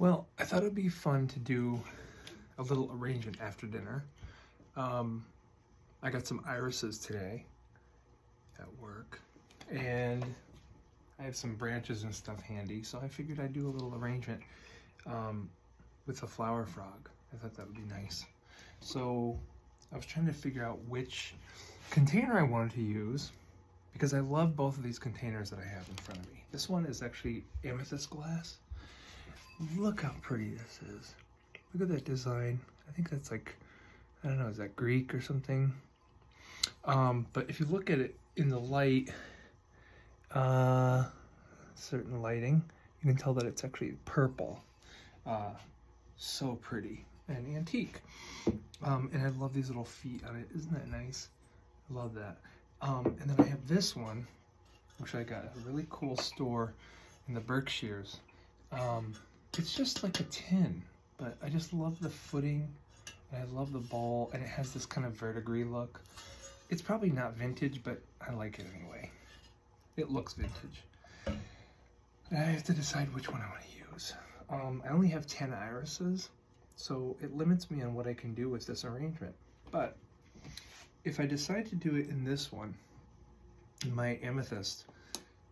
Well, I thought it'd be fun to do a little arrangement after dinner. I got some irises today at work, and I have some branches and stuff handy, so I figured I'd do a little arrangement with a flower frog. I thought that would be nice. So I was trying to figure out which container I wanted to use, because I love both of these containers that I have in front of me. This one is actually amethyst glass. Look how pretty this is. Look at that design. I think that's like, I don't know, is that Greek or something? But if you look at it in the light, certain lighting, you can tell that it's actually purple. So pretty and antique. And I love these little feet on it. Isn't that nice? I love that. And then I have this one, which I got at a really cool store in the Berkshires. It's just like a tin, but I just love the footing, and I love the ball, and it has this kind of verdigris look. It's probably not vintage, but I like it anyway. It looks vintage. I have to decide which one I want to use. I only have 10 irises, so it limits me on what I can do with this arrangement. But if I decide to do it in this one, in my amethyst,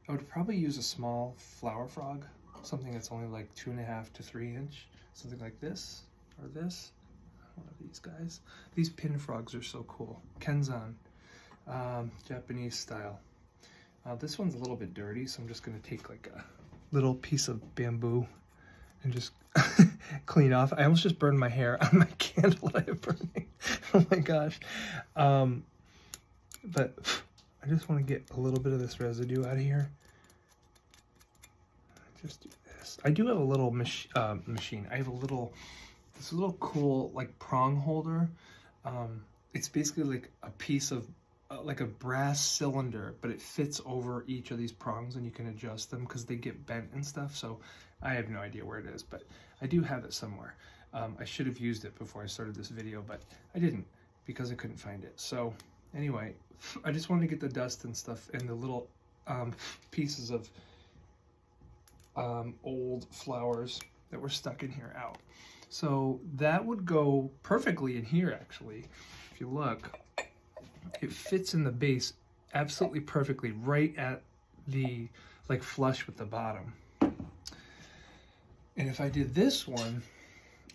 I would probably use a small flower frog, something that's only like 2.5 to 3 inch, something like this or this. One of these guys. These pin frogs are so cool. Kenzan, Japanese style. This one's a little bit dirty, so I'm just gonna take like a little piece of bamboo and just clean off. I almost just burned my hair on my candle I have burning. Oh my gosh. But I just want to get a little bit of this residue out of here. Just do this. I do have a little machine. I have this little cool like prong holder. It's basically like a piece of like a brass cylinder, but it fits over each of these prongs, and you can adjust them because they get bent and stuff. So I have no idea where it is, but I do have it somewhere. I should have used it before I started this video, but I didn't because I couldn't find it. So anyway, I just wanted to get the dust and stuff and the little pieces of old flowers that were stuck in here out. So that would go perfectly in here, actually. If you look, it fits in the base absolutely perfectly, right at the, like, flush with the bottom. And if I did this one,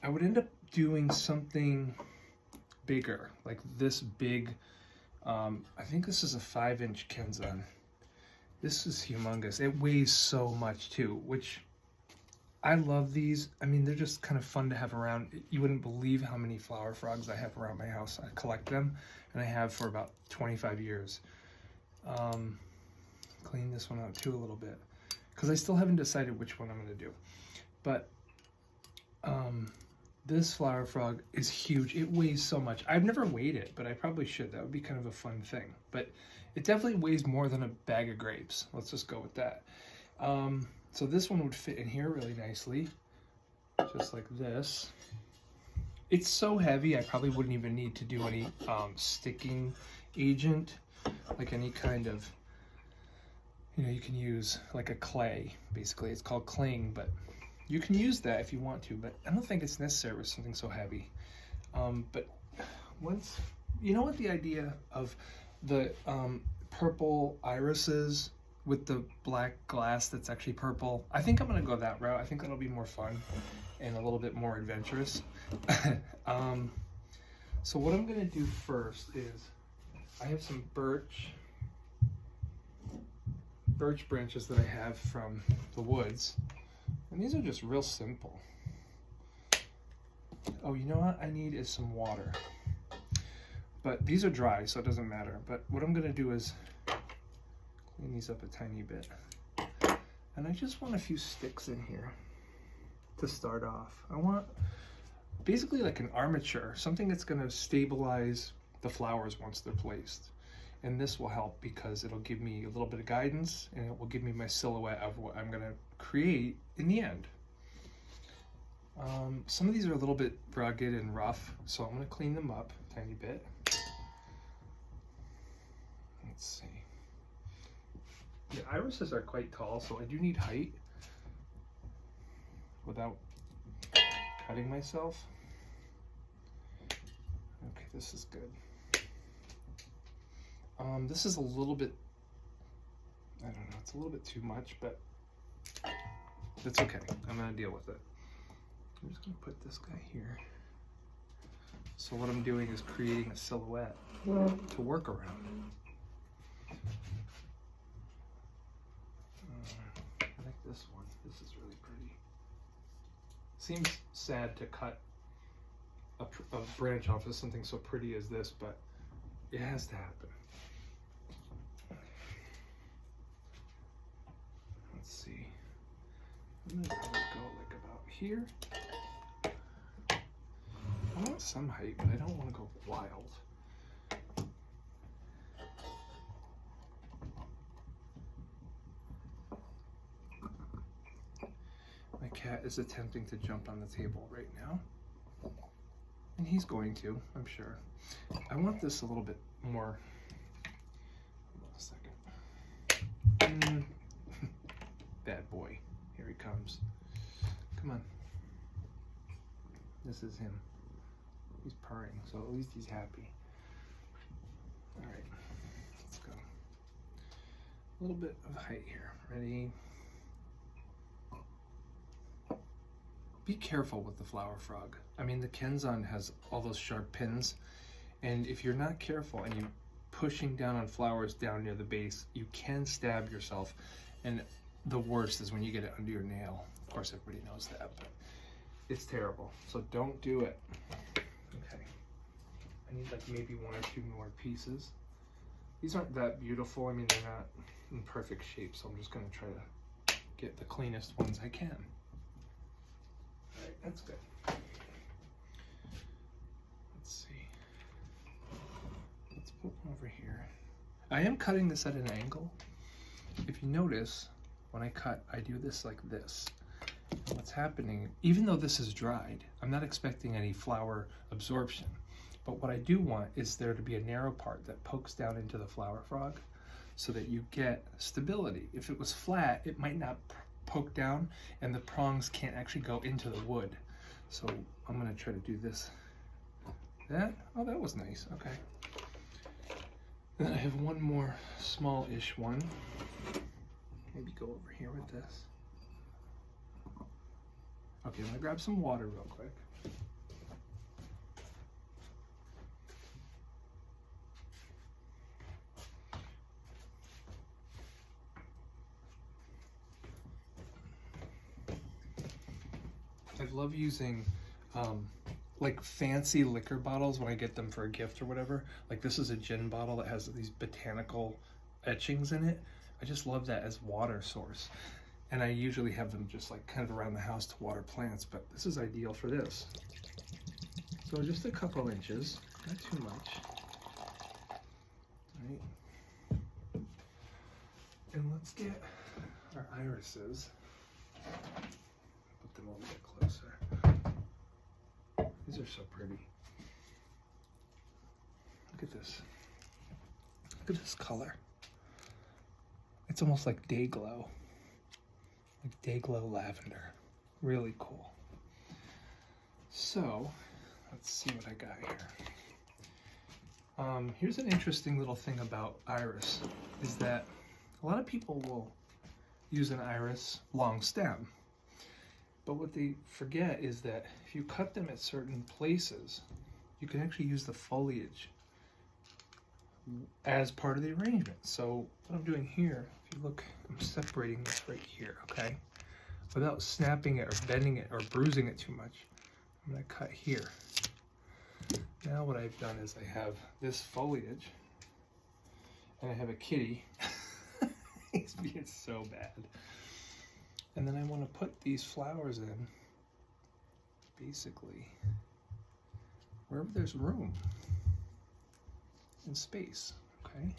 I would end up doing something bigger, like this big, I think this is a 5-inch kenzan. This is humongous. It weighs so much too, which I love these. I mean, they're just kind of fun to have around. You wouldn't believe how many flower frogs I have around my house. I collect them, and I have for about 25 years. Clean this one out too a little bit, because I still haven't decided which one I'm going to do. But this flower frog is huge. It weighs so much. I've never weighed it, but I probably should. That would be kind of a fun thing. But it definitely weighs more than a bag of grapes. Let's just go with that. So this one would fit in here really nicely, just like this. It's so heavy, I probably wouldn't even need to do any sticking agent, like any kind of, you can use like a clay, basically. It's called cling, but you can use that if you want to, but I don't think it's necessary with something so heavy. But once, what the idea of the purple irises with the black glass that's actually purple, I think I'm gonna go that route. I think that'll be more fun and a little bit more adventurous. So what I'm gonna do first is, I have some birch branches that I have from the woods, and these are just real simple. Oh, you know what I need is some water, but these are dry, so it doesn't matter. But what I'm gonna do is clean these up a tiny bit, and I just want a few sticks in here to start off. I want basically like an armature, something that's going to stabilize the flowers once they're placed, and this will help because it'll give me a little bit of guidance, and it will give me my silhouette of what I'm going to create in the end. Some of these are a little bit rugged and rough, so I'm going to clean them up a tiny bit. Let's see. The irises are quite tall, so I do need height without cutting myself. Okay, this is good. This is a little bit, I don't know, it's a little bit too much, but it's okay. I'm gonna deal with it. I'm just gonna put this guy here. So what I'm doing is creating a silhouette to work around. I like this one. This is really pretty. Seems sad to cut a branch off of something so pretty as this, but it has to happen. Let's see. I'm gonna probably go like about here. I want some height, but I don't want to go wild. My cat is attempting to jump on the table right now. And he's going to, I'm sure. I want this a little bit more. Hold on a second. Bad boy. Here he comes. Come on. This is him. He's purring, so at least he's happy. All right, let's go. A little bit of height here. Ready? Be careful with the flower frog. I mean, the kenzan has all those sharp pins, and if you're not careful and you're pushing down on flowers down near the base, you can stab yourself, and the worst is when you get it under your nail. Of course, everybody knows that, but it's terrible, so don't do it. Okay, I need like maybe 1 or 2 more pieces. These aren't that beautiful. I mean, they're not in perfect shape, so I'm just gonna try to get the cleanest ones I can. All right, that's good. Let's see. Let's put one over here. I am cutting this at an angle. If you notice, when I cut, I do this like this. And what's happening, even though this is dried, I'm not expecting any flower absorption. But what I do want is there to be a narrow part that pokes down into the flower frog so that you get stability. If it was flat, it might not poke down and the prongs can't actually go into the wood. So I'm gonna try to do this. Oh, that was nice, okay. Then I have one more small-ish one. Maybe go over here with this. Okay, I'm gonna grab some water real quick. I love using like fancy liquor bottles when I get them for a gift or whatever. Like this is a gin bottle that has these botanical etchings in it. I just love that as water source. And I usually have them just like kind of around the house to water plants, but this is ideal for this. So just a couple inches, not too much. All right. And let's get our irises. Put them a little bit closer. These are so pretty. Look at this. Look at this color. It's almost like day glow. Like day glow lavender. Really cool. So, let's see what I got here. Here's an interesting little thing about iris, is that a lot of people will use an iris long stem. But what they forget is that if you cut them at certain places, you can actually use the foliage as part of the arrangement. So what I'm doing here, if you look, I'm separating this right here, okay? Without snapping it or bending it or bruising it too much, I'm gonna cut here. Now what I've done is I have this foliage and I have a kitty. He's being so bad. And then I want to put these flowers in, basically, wherever there's room and space, okay?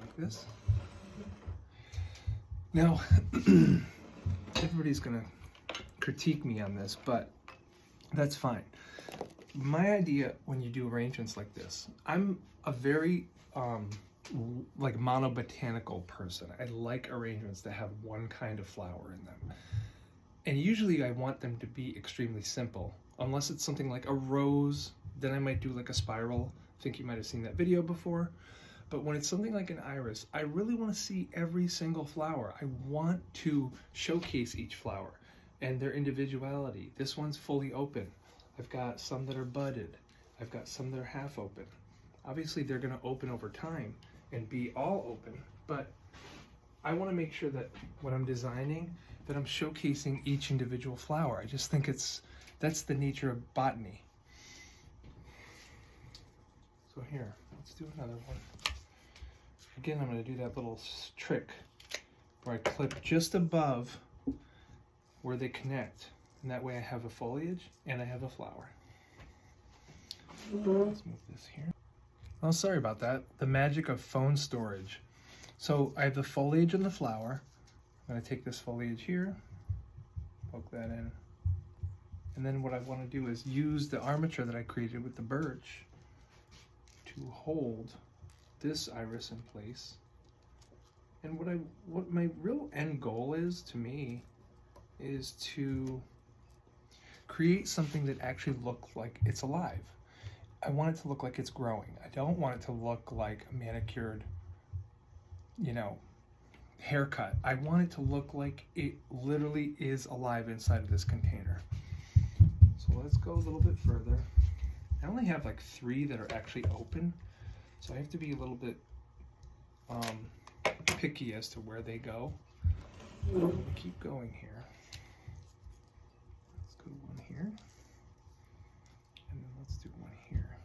Like this. Now, everybody's gonna critique me on this, but that's fine. My idea when you do arrangements like this, I'm a very like monobotanical person. I like arrangements that have one kind of flower in them. And usually I want them to be extremely simple. Unless it's something like a rose, then I might do like a spiral. I think you might have seen that video before. But when it's something like an iris, I really want to see every single flower. I want to showcase each flower and their individuality. This one's fully open. I've got some that are budded. I've got some that are half open. Obviously they're going to open over time and be all open, but I want to make sure that when I'm designing, that I'm showcasing each individual flower. I just think that's the nature of botany. So here, let's do another one. Again, I'm going to do that little trick where I clip just above where they connect. And that way I have a foliage and I have a flower. Let's move this here. Oh, sorry about that. The magic of phone storage. So I have the foliage and the flower. I'm going to take this foliage here, poke that in. And then what I want to do is use the armature that I created with the birch to hold this iris in place. And what my real end goal is to me is to create something that actually looks like it's alive. I want it to look like it's growing. I don't want it to look like a manicured, haircut. I want it to look like it literally is alive inside of this container. So let's go a little bit further. I only have like 3 that are actually open, so I have to be a little bit picky as to where they go. I'm going to keep going here. Let's go one here, and then let's do one here.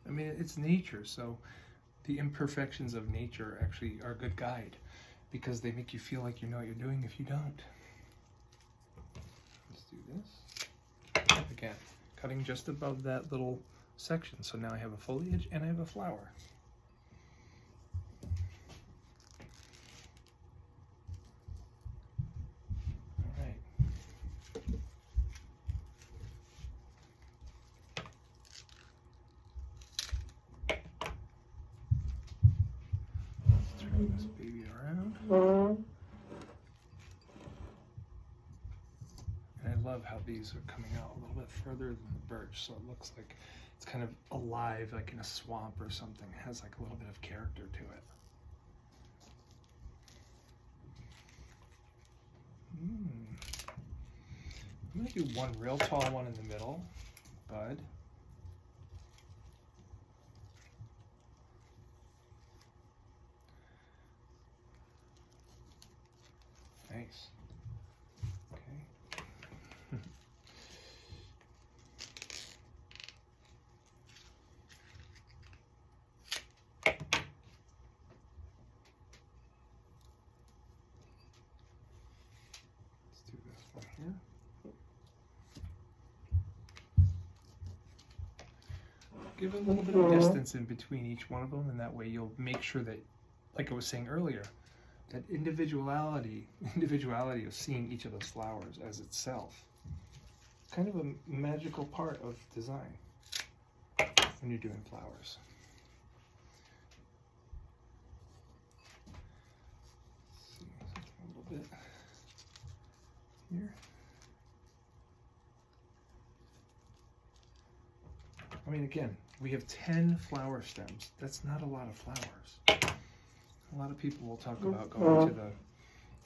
I mean, it's nature, so the imperfections of nature actually are a good guide because they make you feel like you know what you're doing if you don't. Let's do this. Again, cutting just above that little section. So now I have a foliage and I have a flower. All right. Let's turn this baby around. And I love how these are coming out a little bit further than the birch, so it looks like it's kind of alive, like in a swamp or something. It has like a little bit of character to it. I'm gonna do one real tall one in the middle, bud. Nice. Okay. Let's do this one here. Give a little bit of distance in between each one of them, and that way you'll make sure that, like I was saying earlier, that individuality of seeing each of those flowers as itself. It's kind of a magical part of design when you're doing flowers. Let's see, a little bit here. I mean, again, we have 10 flower stems. That's not a lot of flowers. A lot of people will talk about going to the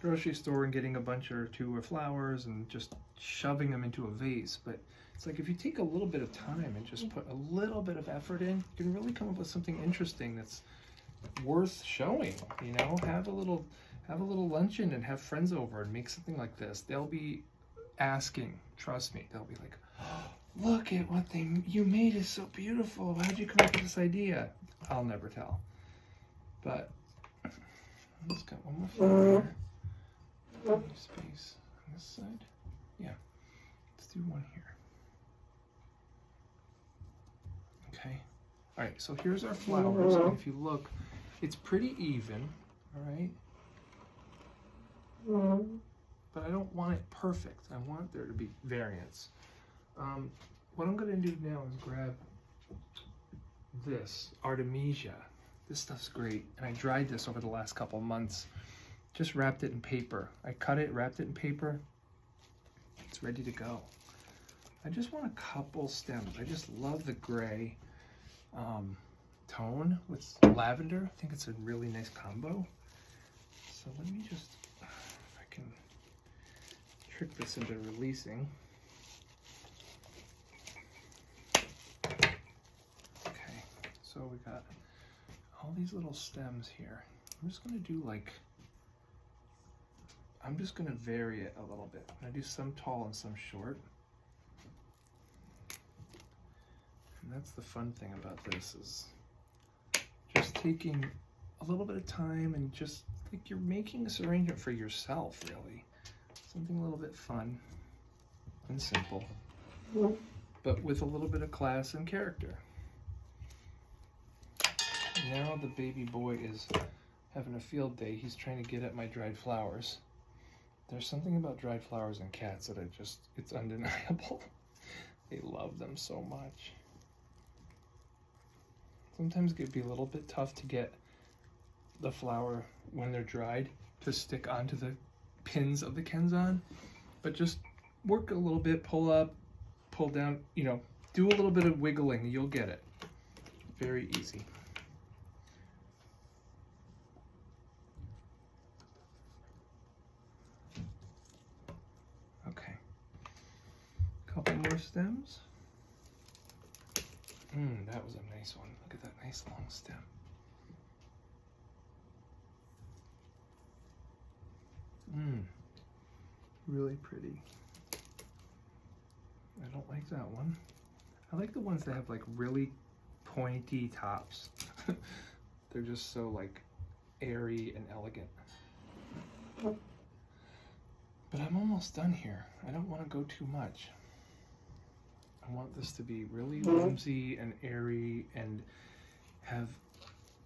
grocery store and getting a bunch or 2 of flowers and just shoving them into a vase. But it's like if you take a little bit of time and just put a little bit of effort in, you can really come up with something interesting that's worth showing. You know, have a little luncheon and have friends over and make something like this. They'll be asking, trust me, they'll be like, oh, look at what you made is so beautiful. How'd you come up with this idea? I'll never tell. But let's got one more flower here. Any space on this side? Yeah. Let's do one here. Okay. All right, so here's our flowers. And if you look, it's pretty even, all right? But I don't want it perfect. I want there to be variance. What I'm going to do now is grab this Artemisia, This stuff's great. And I dried this over the last couple months. Just wrapped it in paper. I cut it, wrapped it in paper. It's ready to go. I just want a couple stems. I just love the gray tone with lavender. I think it's a really nice combo. So let me just, if I can trick this into releasing. Okay, so we got all these little stems here. I'm just gonna do like, I'm just gonna vary it a little bit. I'm gonna do some tall and some short. And that's the fun thing about this, is just taking a little bit of time and just like you're making this arrangement for yourself, really. Something a little bit fun and simple, but with a little bit of class and character. Now the baby boy is having a field day. He's trying to get at my dried flowers. There's something about dried flowers and cats that it's undeniable. They love them so much. Sometimes it can be a little bit tough to get the flower, when they're dried, to stick onto the pins of the kenzan, but just work a little bit, pull up, pull down, you know, do a little bit of wiggling, you'll get it. Very easy. Okay, couple more stems. That was a nice one. Look at that nice long stem. Really pretty. I don't like that one. I like the ones that have like really pointy tops. They're just so like airy and elegant. But I'm almost done here. I don't want to go too much. I want this to be really whimsy and airy and have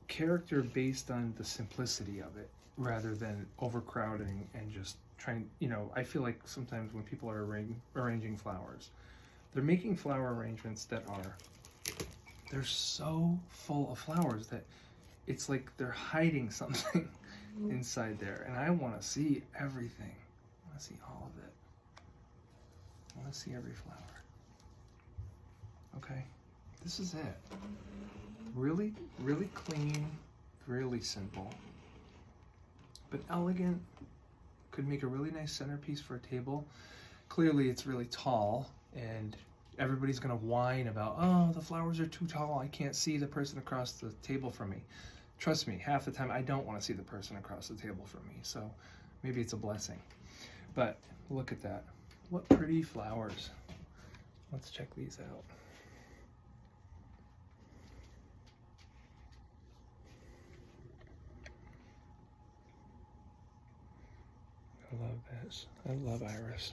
character based on the simplicity of it, rather than overcrowding and just trying, you know, I feel like sometimes when people are arranging flowers, they're making flower arrangements that they're so full of flowers that it's like they're hiding something inside there. And I want to see everything. I want to see all of it. I want to see every flower. Okay, this is it. Really, really clean, really simple, but elegant. Could make a really nice centerpiece for a table. Clearly it's really tall and everybody's gonna whine about, oh, the flowers are too tall, I can't see the person across the table from me. Trust me, half the time I don't want to see the person across the table from me, so maybe it's a blessing. But look at that. What pretty flowers. Let's check these out. I love this. I love iris.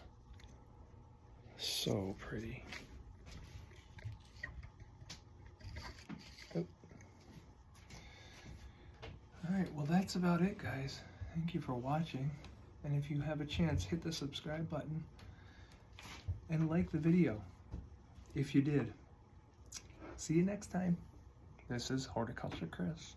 So pretty. Oh. Alright, well that's about it, guys. Thank you for watching. And if you have a chance, hit the subscribe button and like the video if you did. See you next time. This is Horticulture Chris.